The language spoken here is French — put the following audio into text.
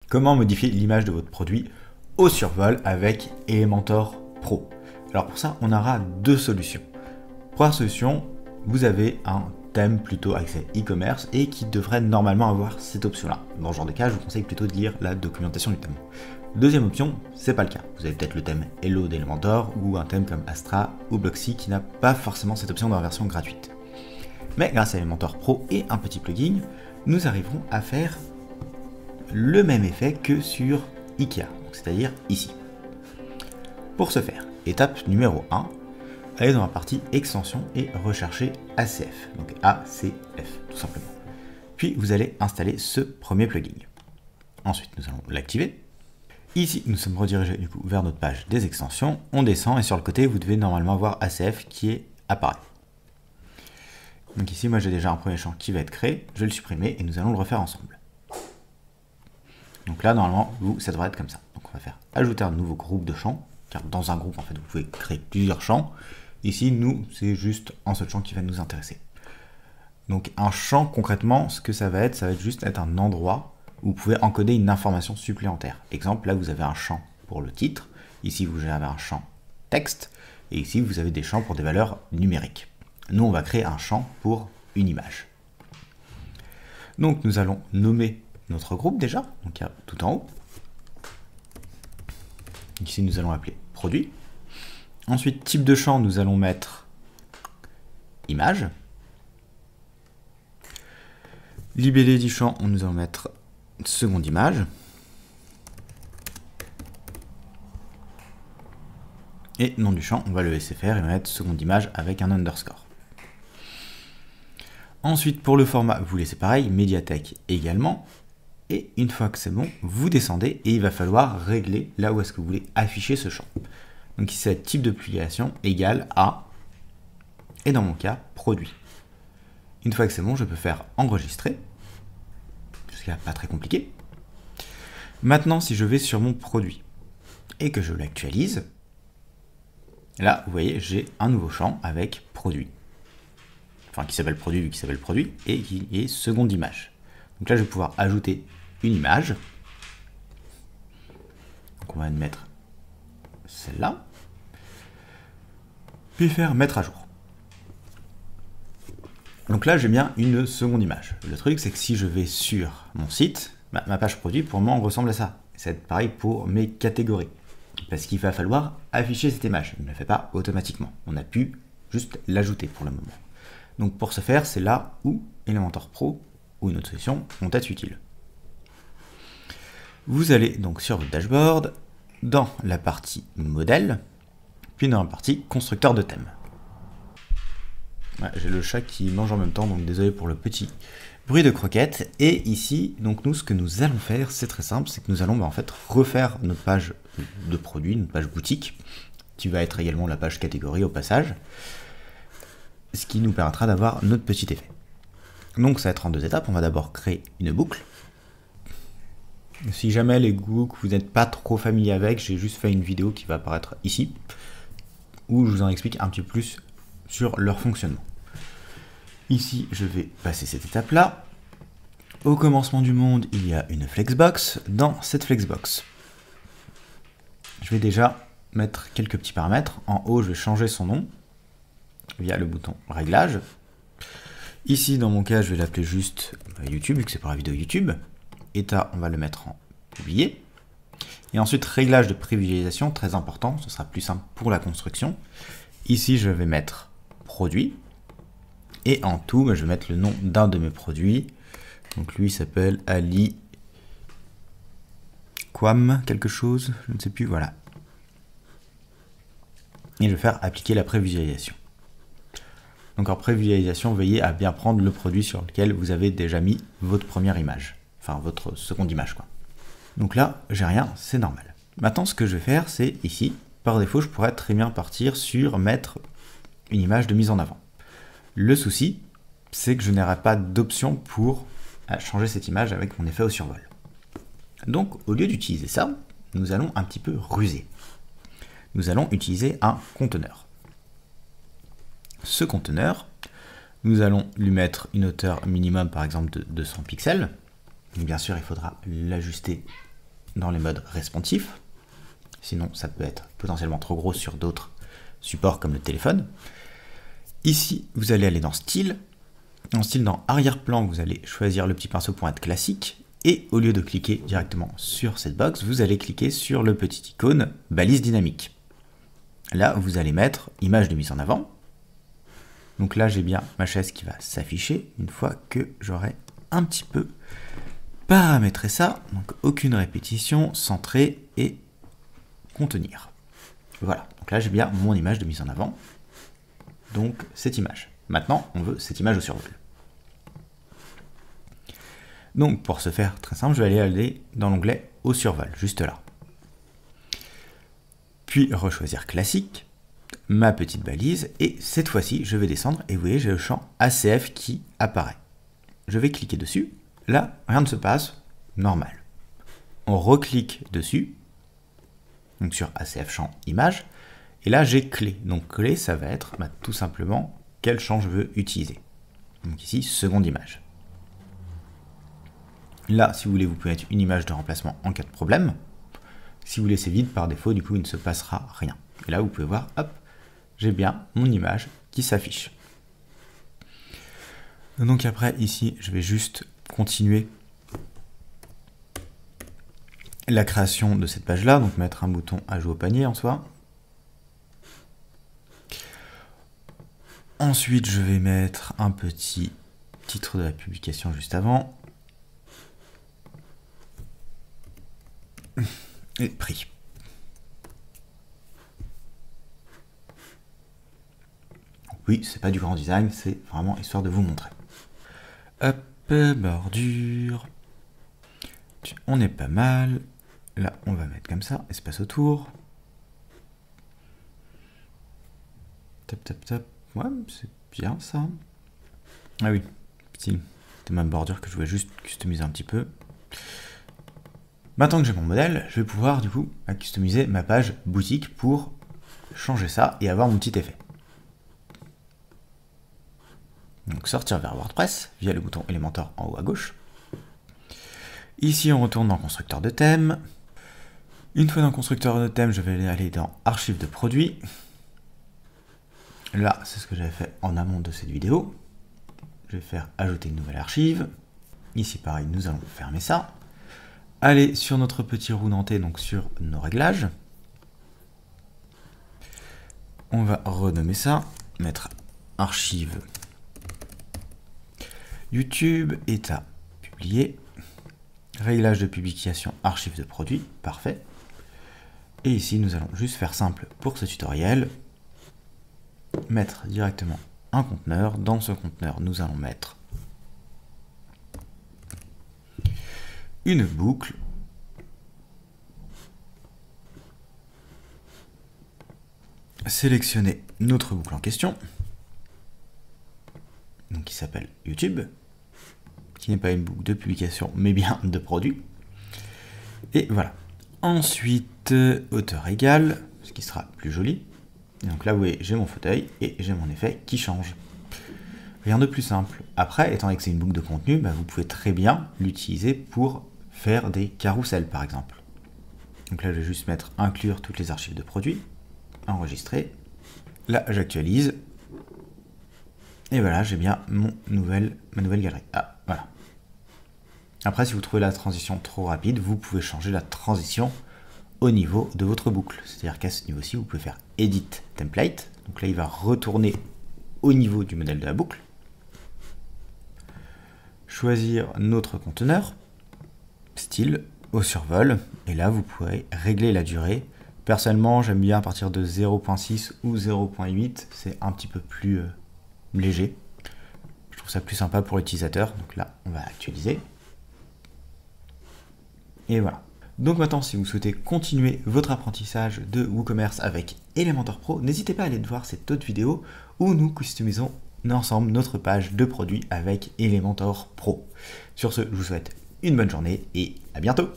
Comment modifier l'image de votre produit au survol avec Elementor Pro? Alors pour ça, on aura deux solutions. Première solution, vous avez un thème plutôt axé e-commerce et qui devrait normalement avoir cette option-là. Dans ce genre de cas, je vous conseille plutôt de lire la documentation du thème. Deuxième option, c'est pas le cas. Vous avez peut-être le thème Hello d'Elementor ou un thème comme Astra ou Blocksy qui n'a pas forcément cette option dans la version gratuite. Mais grâce à Elementor Pro et un petit plugin, nous arriverons à faire le même effet que sur Ikea, c'est-à-dire ici. Pour ce faire, étape numéro 1, allez dans la partie extension et rechercher ACF, donc ACF tout simplement. Puis vous allez installer ce premier plugin. Ensuite, nous allons l'activer. Ici, nous sommes redirigés du coup vers notre page des extensions. On descend et sur le côté, vous devez normalement voir ACF qui apparaît. Donc ici, moi j'ai déjà un premier champ qui va être créé. Je vais le supprimer et nous allons le refaire ensemble. Donc là, normalement, ça devrait être comme ça. Donc on va faire ajouter un nouveau groupe de champs, car dans un groupe, en fait, vous pouvez créer plusieurs champs. Ici, nous, c'est juste un seul champ qui va nous intéresser. Donc un champ, concrètement, ce que ça va être juste être un endroit où vous pouvez encoder une information supplémentaire. Exemple, là, vous avez un champ pour le titre. Ici, vous avez un champ texte. Et ici, vous avez des champs pour des valeurs numériques. Nous, on va créer un champ pour une image. Donc, nous allons nommer notre groupe déjà, donc il y a tout en haut. Ici, nous allons appeler produit. Ensuite, type de champ, nous allons mettre image. Libellé du champ, nous allons mettre seconde image. Et nom du champ, on va le laisser faire et mettre seconde image avec un underscore. Ensuite, pour le format, vous laissez pareil, médiathèque également. Et une fois que c'est bon, vous descendez et il va falloir régler là où est-ce que vous voulez afficher ce champ. Donc ici, c'est type de publication égale à, et dans mon cas, produit. Une fois que c'est bon, je peux faire enregistrer, ce qui n'est pas très compliqué. Maintenant, si je vais sur mon produit et que je l'actualise, là, vous voyez, j'ai un nouveau champ avec produit. Enfin, qui s'appelle produit, vu qu'il s'appelle produit, et qui est seconde image. Donc là, je vais pouvoir ajouter une image. Donc on va mettre celle-là. Puis faire mettre à jour. Donc là, j'ai bien une seconde image. Le truc, c'est que si je vais sur mon site, ma page produit, pour moi, ressemble à ça. Ça va être pareil pour mes catégories. Parce qu'il va falloir afficher cette image. Il ne le fait pas automatiquement. On a pu juste l'ajouter pour le moment. Donc pour ce faire, c'est là où Elementor Pro ou une autre solution vont être utiles. Vous allez donc sur votre dashboard, dans la partie modèle, puis dans la partie constructeur de thème. Ouais, j'ai le chat qui mange en même temps, donc désolé pour le petit bruit de croquette. Et ici, donc nous, ce que nous allons faire, c'est très simple, c'est que nous allons en fait refaire notre page de produit, notre page boutique, qui va être également la page catégorie au passage, ce qui nous permettra d'avoir notre petit effet. Donc ça va être en deux étapes. On va d'abord créer une boucle. Si jamais les boucles vous n'êtes pas trop familier avec, j'ai juste fait une vidéo qui va apparaître ici, où je vous en explique un petit peu plus sur leur fonctionnement. Ici, je vais passer cette étape-là. Au commencement du monde, il y a une flexbox. Dans cette flexbox, je vais déjà mettre quelques petits paramètres. En haut, je vais changer son nom via le bouton réglage. Ici, dans mon cas, je vais l'appeler juste YouTube, vu que c'est pour la vidéo YouTube. État, on va le mettre en publié. Et ensuite, réglage de prévisualisation, très important, ce sera plus simple pour la construction. Ici, je vais mettre produit. Et en tout, je vais mettre le nom d'un de mes produits. Donc lui s'appelle Ali Quam quelque chose, je ne sais plus, voilà. Et je vais faire appliquer la prévisualisation. Donc en prévisualisation, veillez à bien prendre le produit sur lequel vous avez déjà mis votre première image. Enfin, votre seconde image, quoi. Donc là, j'ai rien, c'est normal. Maintenant, ce que je vais faire, c'est ici, par défaut, je pourrais très bien partir sur mettre une image de mise en avant. Le souci, c'est que je n'aurai pas d'option pour changer cette image avec mon effet au survol. Donc, au lieu d'utiliser ça, nous allons un petit peu ruser. Nous allons utiliser un conteneur. Ce conteneur, nous allons lui mettre une hauteur minimum, par exemple, de 200 pixels. Donc, bien sûr, il faudra l'ajuster dans les modes responsifs. Sinon, ça peut être potentiellement trop gros sur d'autres supports comme le téléphone. Ici, vous allez aller dans Style. En Style, dans Arrière-plan, vous allez choisir le petit pinceau pour être classique. Et au lieu de cliquer directement sur cette box, vous allez cliquer sur le petit icône balise dynamique. Là, vous allez mettre image de mise en avant. Donc là, j'ai bien ma chaise qui va s'afficher une fois que j'aurai un petit peu paramétré ça. Donc aucune répétition, centrer et contenir. Voilà, donc là j'ai bien mon image de mise en avant. Donc cette image. Maintenant, on veut cette image au survol. Donc pour ce faire, très simple, je vais aller dans l'onglet au survol, juste là. Puis rechoisir classique, ma petite balise, et cette fois-ci, je vais descendre, et vous voyez, j'ai le champ ACF qui apparaît. Je vais cliquer dessus, là, rien ne se passe, normal. On reclique dessus, donc sur ACF champ image, et là j'ai clé. Donc clé, ça va être tout simplement quel champ je veux utiliser. Donc ici, seconde image. Là, si vous voulez, vous pouvez mettre une image de remplacement en cas de problème. Si vous laissez vide, par défaut, du coup, il ne se passera rien. Et là, vous pouvez voir, hop, j'ai bien mon image qui s'affiche. Donc après, ici, je vais juste continuer la création de cette page-là, donc mettre un bouton ajout au panier en soi. Ensuite, je vais mettre un petit titre de la publication juste avant. Et prix. Oui, c'est pas du grand design, c'est vraiment histoire de vous montrer. Hop, bordure. On est pas mal. Là, on va mettre comme ça, espace autour. Tap, tap, tap. Ouais, c'est bien ça. Ah oui, style. C'était ma bordure que je voulais juste customiser un petit peu. Maintenant que j'ai mon modèle, je vais pouvoir du coup customiser ma page boutique pour changer ça et avoir mon petit effet. Donc sortir vers WordPress via le bouton Elementor en haut à gauche. Ici on retourne dans constructeur de thème. Une fois dans constructeur de thème, je vais aller dans archives de produits. Là, c'est ce que j'avais fait en amont de cette vidéo. Je vais faire ajouter une nouvelle archive. Ici pareil, nous allons fermer ça. Aller sur notre petit roue dentée, donc sur nos réglages. On va renommer ça, mettre archive YouTube, état publié, réglage de publication, archive de produits, parfait. Et ici, nous allons juste faire simple pour ce tutoriel, mettre directement un conteneur. Dans ce conteneur, nous allons mettre une boucle. Sélectionner notre boucle en question, donc qui s'appelle YouTube, qui n'est pas une boucle de publication, mais bien de produit. Et voilà. Ensuite, hauteur égale, ce qui sera plus joli. Et donc là, vous voyez, j'ai mon fauteuil et j'ai mon effet qui change. Rien de plus simple. Après, étant donné que c'est une boucle de contenu, vous pouvez très bien l'utiliser pour faire des carousels, par exemple. Donc là, je vais juste mettre inclure toutes les archives de produits, enregistrer. Là, j'actualise. Et voilà, j'ai bien ma nouvelle galerie. Ah, voilà. Après, si vous trouvez la transition trop rapide, vous pouvez changer la transition au niveau de votre boucle. C'est-à-dire qu'à ce niveau-ci, vous pouvez faire Edit Template. Donc là, il va retourner au niveau du modèle de la boucle. Choisir notre conteneur, style, au survol. Et là, vous pourrez régler la durée. Personnellement, j'aime bien à partir de 0.6 ou 0.8. C'est un petit peu plus léger. Je trouve ça plus sympa pour l'utilisateur. Donc là, on va actualiser. Et voilà. Donc maintenant, si vous souhaitez continuer votre apprentissage de WooCommerce avec Elementor Pro, n'hésitez pas à aller voir cette autre vidéo où nous customisons ensemble notre page de produits avec Elementor Pro. Sur ce, je vous souhaite une bonne journée et à bientôt.